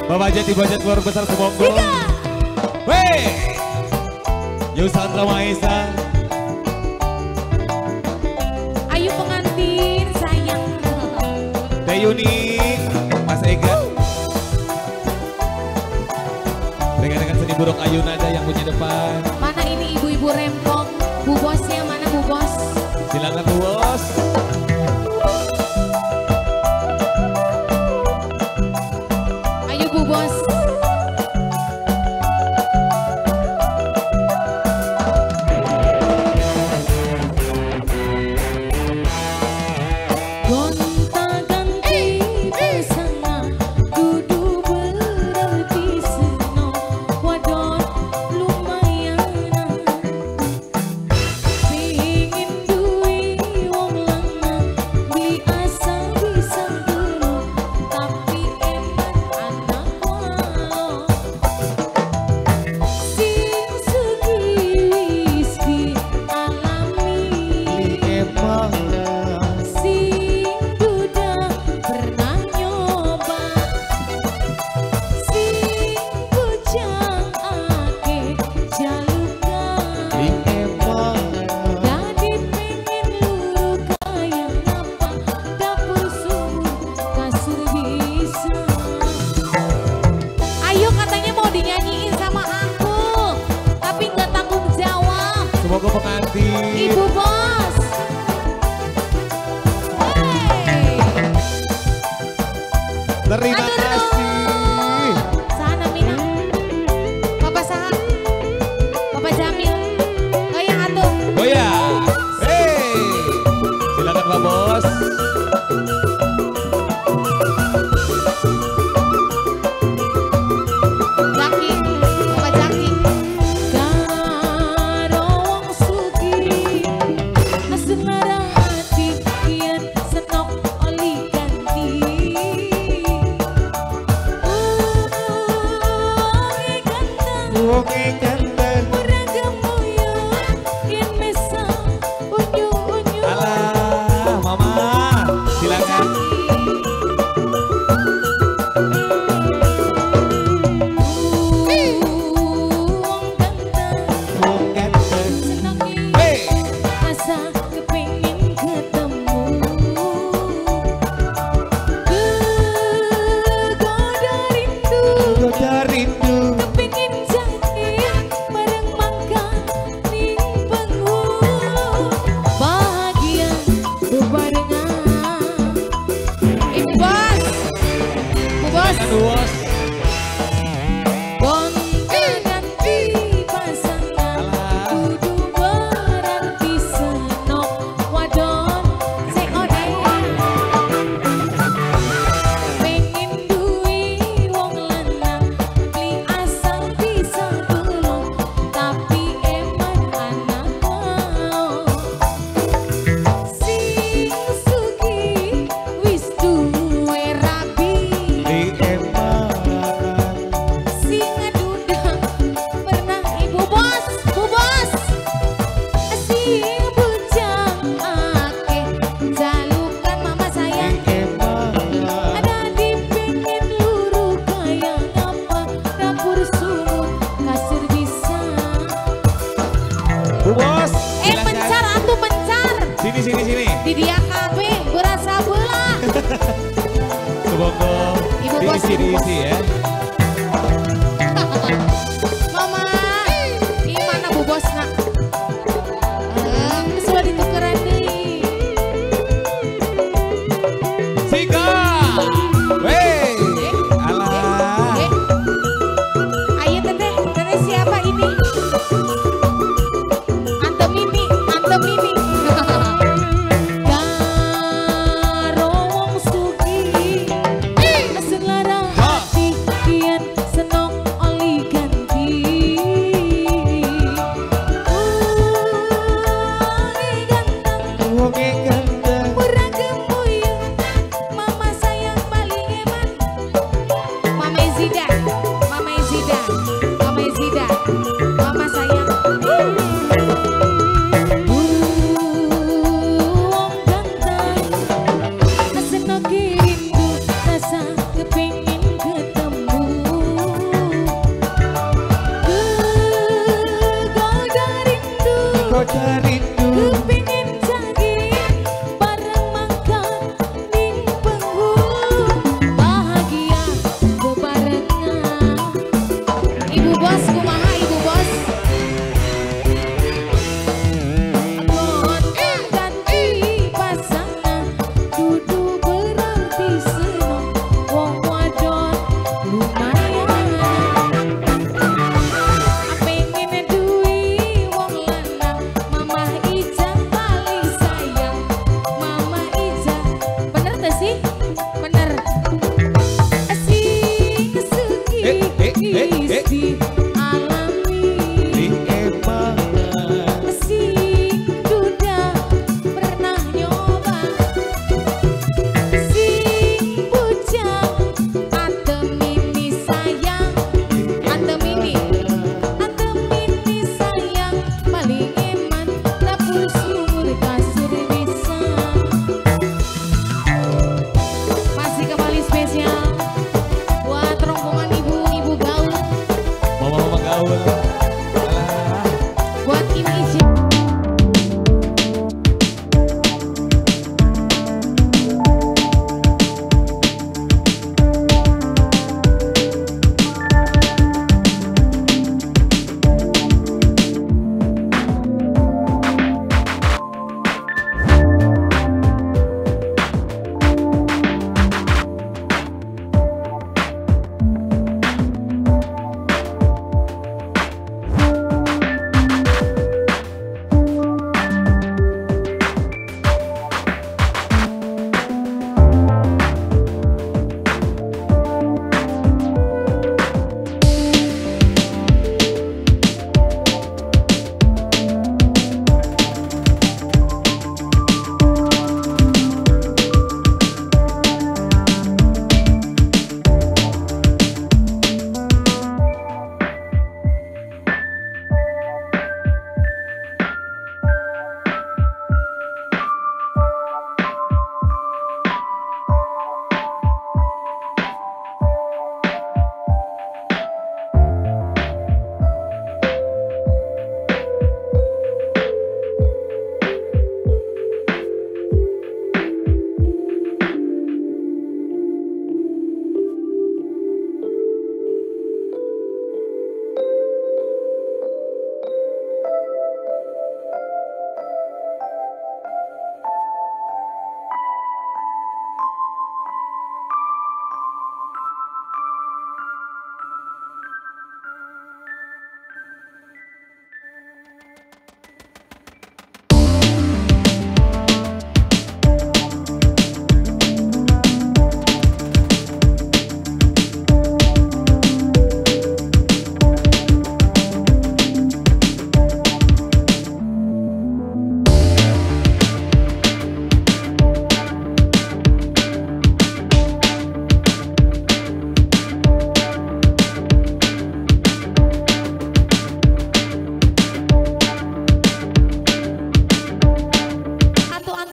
Bapak Jati keluar besar Semonggo. Weh, Yusandra Maesa. Ayu pengantin sayang. Teh Yuni, Mas Ega. Dengan seni buruk Ayun aja yang punya depan. Mana ini ibu-ibu rempong? Bu bosnya mana bu bos? Silakan Bu Bos. Ayo bu bos. Semoga pengantin. Ibu bos. Hey. Terima kasih. Sana Mina. Bapak Saha. Bapak Jamil. Goyang atuh. Goyang. Hey. Silakan Pak Bos. Alah, Mama, silakan. Bos. Bu Bos, pencar atuh pencar. Sini. Di dia kafe berasa belah. Semoga Ibu Bos diisi ya. Mama, ini mana Bu Bos nak? Sudah ditukeran nih. Sika, weh, alah. Ayo teteh siapa ini? Ante Mimi. Karo wong sugih, selara hati kian senok oli ganti. Eh.